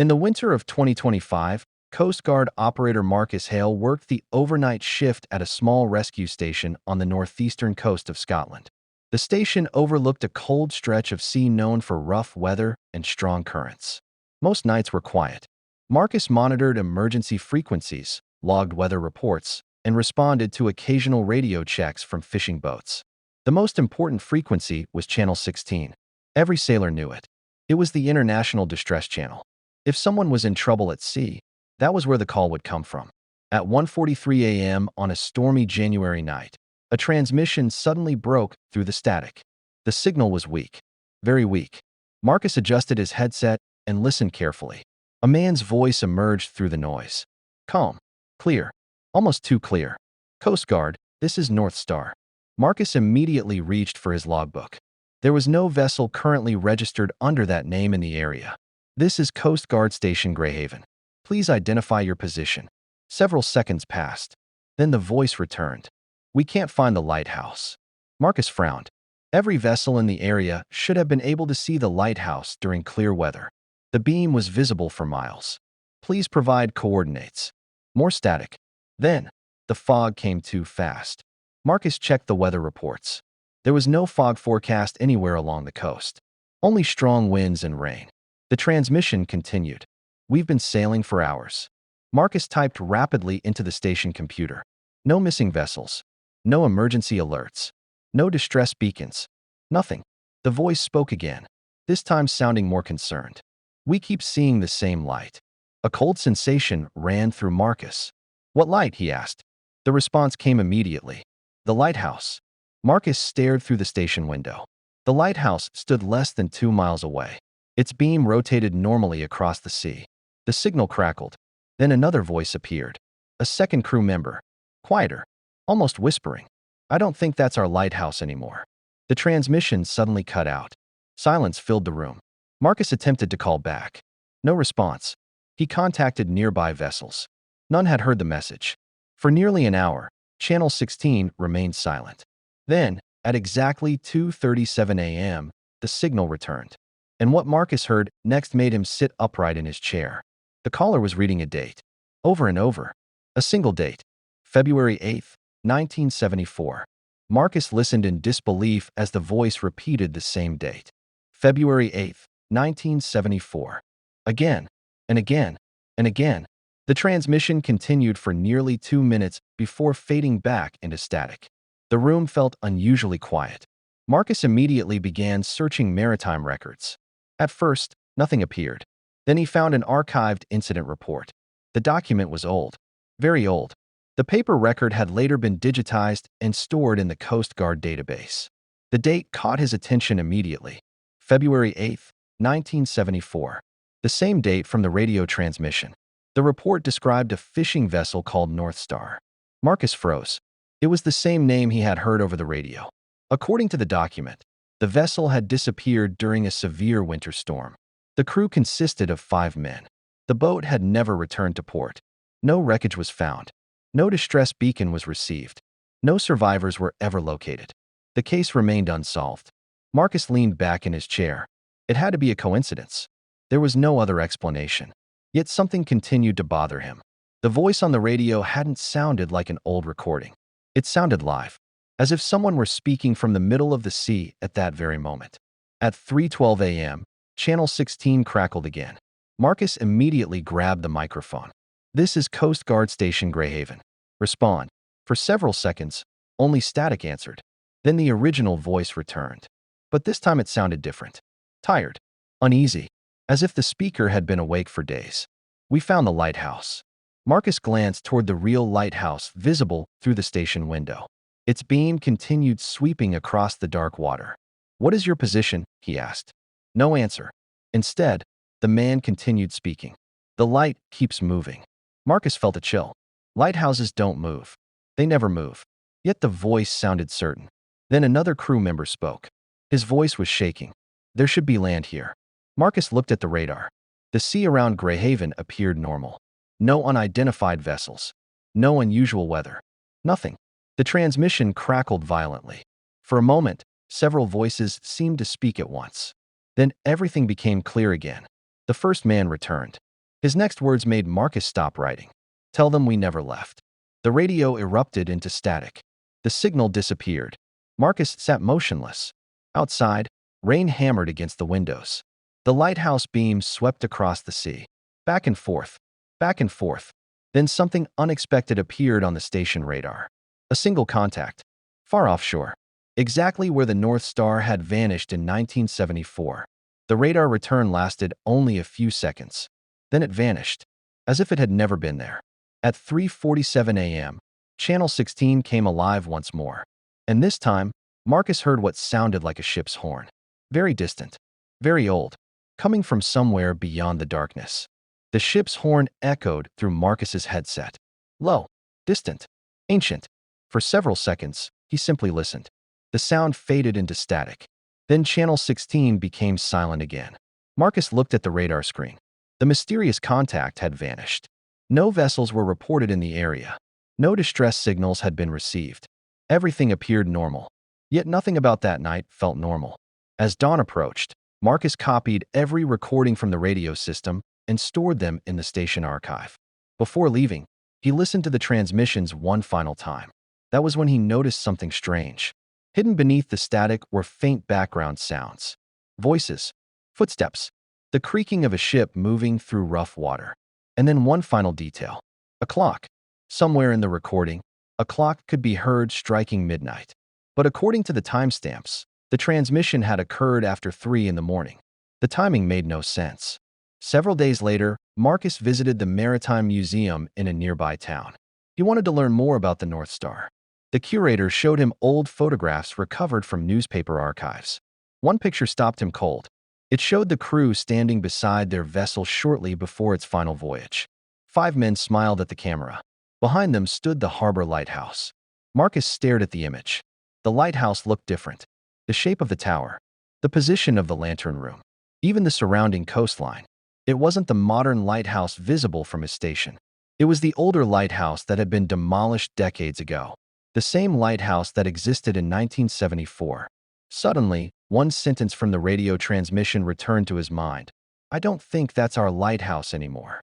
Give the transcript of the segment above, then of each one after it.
In the winter of 2025, Coast Guard operator Marcus Hale worked the overnight shift at a small rescue station on the northeastern coast of Scotland. The station overlooked a cold stretch of sea known for rough weather and strong currents. Most nights were quiet. Marcus monitored emergency frequencies, logged weather reports, and responded to occasional radio checks from fishing boats. The most important frequency was Channel 16. Every sailor knew it. It was the international distress channel. If someone was in trouble at sea, that was where the call would come from. At 1:43 a.m. on a stormy January night, a transmission suddenly broke through the static. The signal was weak, very weak. Marcus adjusted his headset and listened carefully. A man's voice emerged through the noise. Calm, clear, almost too clear. Coast Guard, this is North Star. Marcus immediately reached for his logbook. There was no vessel currently registered under that name in the area. This is Coast Guard Station Greyhaven. Please identify your position. Several seconds passed. Then the voice returned. We can't find the lighthouse. Marcus frowned. Every vessel in the area should have been able to see the lighthouse during clear weather. The beam was visible for miles. Please provide coordinates. More static. Then, the fog came too fast. Marcus checked the weather reports. There was no fog forecast anywhere along the coast. Only strong winds and rain. The transmission continued. We've been sailing for hours. Marcus typed rapidly into the station computer. No missing vessels. No emergency alerts. No distress beacons. Nothing. The voice spoke again, this time sounding more concerned. We keep seeing the same light. A cold sensation ran through Marcus. What light? He asked. The response came immediately. The lighthouse. Marcus stared through the station window. The lighthouse stood less than 2 miles away. Its beam rotated normally across the sea. The signal crackled. Then another voice appeared. A second crew member. Quieter. Almost whispering. I don't think that's our lighthouse anymore. The transmission suddenly cut out. Silence filled the room. Marcus attempted to call back. No response. He contacted nearby vessels. None had heard the message. For nearly an hour, Channel 16 remained silent. Then, at exactly 2:37 a.m., the signal returned. And what Marcus heard next made him sit upright in his chair. The caller was reading a date. Over and over. A single date. February 8th, 1974. Marcus listened in disbelief as the voice repeated the same date. February 8th, 1974. Again, and again, and again. The transmission continued for nearly 2 minutes before fading back into static. The room felt unusually quiet. Marcus immediately began searching maritime records. At first, nothing appeared. Then he found an archived incident report. The document was old. Very old. The paper record had later been digitized and stored in the Coast Guard database. The date caught his attention immediately. February 8th, 1974. The same date from the radio transmission. The report described a fishing vessel called North Star. Marcus froze. It was the same name he had heard over the radio. According to the document, the vessel had disappeared during a severe winter storm. The crew consisted of 5 men. The boat had never returned to port. No wreckage was found. No distress beacon was received. No survivors were ever located. The case remained unsolved. Marcus leaned back in his chair. It had to be a coincidence. There was no other explanation. Yet something continued to bother him. The voice on the radio hadn't sounded like an old recording. It sounded live, as if someone were speaking from the middle of the sea at that very moment. At 3:12 a.m., Channel 16 crackled again. Marcus immediately grabbed the microphone. This is Coast Guard Station Greyhaven. Respond. For several seconds, only static answered. Then the original voice returned. But this time it sounded different. Tired. Uneasy. As if the speaker had been awake for days. We found the lighthouse. Marcus glanced toward the real lighthouse visible through the station window. Its beam continued sweeping across the dark water. What is your position? He asked. No answer. Instead, the man continued speaking. The light keeps moving. Marcus felt a chill. Lighthouses don't move. They never move. Yet the voice sounded certain. Then another crew member spoke. His voice was shaking. There should be land here. Marcus looked at the radar. The sea around Greyhaven appeared normal. No unidentified vessels. No unusual weather. Nothing. The transmission crackled violently. For a moment, several voices seemed to speak at once. Then everything became clear again. The first man returned. His next words made Marcus stop writing. "Tell them we never left." The radio erupted into static. The signal disappeared. Marcus sat motionless. Outside, rain hammered against the windows. The lighthouse beams swept across the sea. Back and forth, back and forth. Then something unexpected appeared on the station radar. A single contact. Far offshore. Exactly where the North Star had vanished in 1974. The radar return lasted only a few seconds. Then it vanished, as if it had never been there. At 3:47 a.m., Channel 16 came alive once more. And this time, Marcus heard what sounded like a ship's horn. Very distant, very old, coming from somewhere beyond the darkness. The ship's horn echoed through Marcus's headset. Low, distant, ancient. For several seconds, he simply listened. The sound faded into static. Then Channel 16 became silent again. Marcus looked at the radar screen. The mysterious contact had vanished. No vessels were reported in the area. No distress signals had been received. Everything appeared normal. Yet nothing about that night felt normal. As dawn approached, Marcus copied every recording from the radio system and stored them in the station archive. Before leaving, he listened to the transmissions one final time. That was when he noticed something strange. Hidden beneath the static were faint background sounds. Voices, footsteps, the creaking of a ship moving through rough water. And then one final detail. A clock. Somewhere in the recording, a clock could be heard striking midnight. But according to the timestamps, the transmission had occurred after 3 in the morning. The timing made no sense. Several days later, Marcus visited the Maritime Museum in a nearby town. He wanted to learn more about the North Star. The curator showed him old photographs recovered from newspaper archives. One picture stopped him cold. It showed the crew standing beside their vessel shortly before its final voyage. 5 men smiled at the camera. Behind them stood the harbor lighthouse. Marcus stared at the image. The lighthouse looked different. The shape of the tower, the position of the lantern room, even the surrounding coastline. It wasn't the modern lighthouse visible from his station. It was the older lighthouse that had been demolished decades ago. The same lighthouse that existed in 1974. Suddenly, one sentence from the radio transmission returned to his mind. "I don't think that's our lighthouse anymore."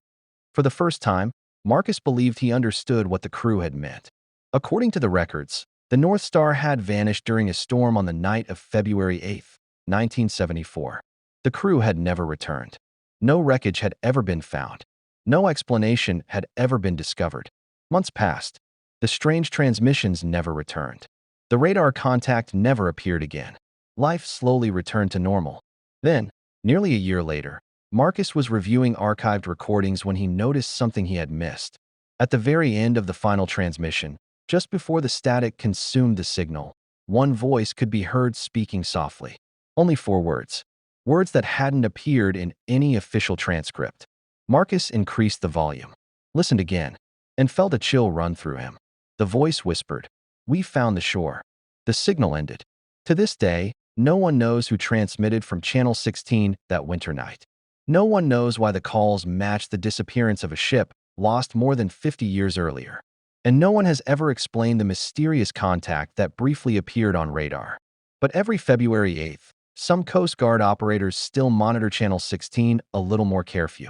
For the first time, Marcus believed he understood what the crew had meant. According to the records, the North Star had vanished during a storm on the night of February 8, 1974. The crew had never returned. No wreckage had ever been found. No explanation had ever been discovered. Months passed. The strange transmissions never returned. The radar contact never appeared again. Life slowly returned to normal. Then, nearly a year later, Marcus was reviewing archived recordings when he noticed something he had missed. At the very end of the final transmission, just before the static consumed the signal, one voice could be heard speaking softly. Only 4 words. Words that hadn't appeared in any official transcript. Marcus increased the volume, listened again, and felt a chill run through him. The voice whispered, "We found the shore." The signal ended. To this day, no one knows who transmitted from Channel 16 that winter night. No one knows why the calls matched the disappearance of a ship lost more than 50 years earlier. And no one has ever explained the mysterious contact that briefly appeared on radar. But every February 8th, some Coast Guard operators still monitor Channel 16 a little more carefully.